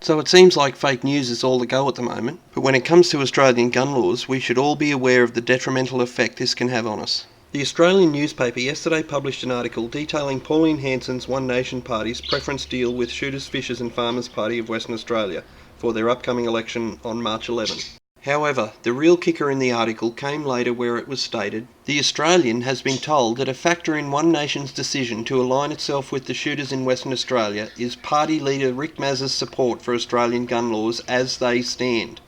So it seems like fake news is all the go at the moment, but when it comes to Australian gun laws, we should all be aware of the detrimental effect this can have on us. The Australian newspaper yesterday published an article detailing Pauline Hanson's One Nation Party's preference deal with Shooters, Fishers and Farmers Party of Western Australia for their upcoming election on March 11. However, the real kicker in the article came later, where it was stated, "The Australian has been told that a factor in One Nation's decision to align itself with the shooters in Western Australia is party leader Rick Mazza's support for Australian gun laws as they stand.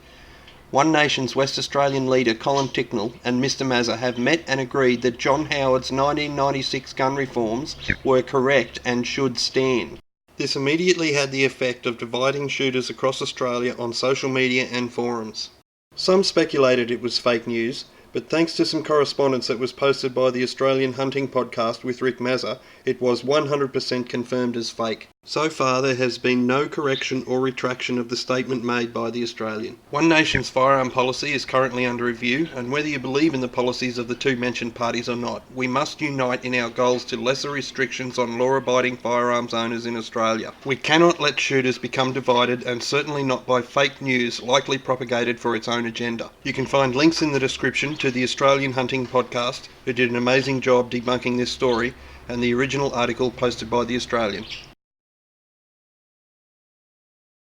One Nation's West Australian leader Colin Ticknell and Mr Mazza have met and agreed that John Howard's 1996 gun reforms were correct and should stand." This immediately had the effect of dividing shooters across Australia on social media and forums. Some speculated it was fake news, but thanks to some correspondence that was posted by the Australian Hunting Podcast with Rick Mazza, it was 100% confirmed as fake. So far, there has been no correction or retraction of the statement made by the Australian. One Nation's firearm policy is currently under review, and whether you believe in the policies of the two mentioned parties or not, we must unite in our goals to lesser restrictions on law-abiding firearms owners in Australia. We cannot let shooters become divided, and certainly not by fake news likely propagated for its own agenda. You can find links in the description to the Australian Hunting Podcast, who did an amazing job debunking this story, and the original article posted by the Australian.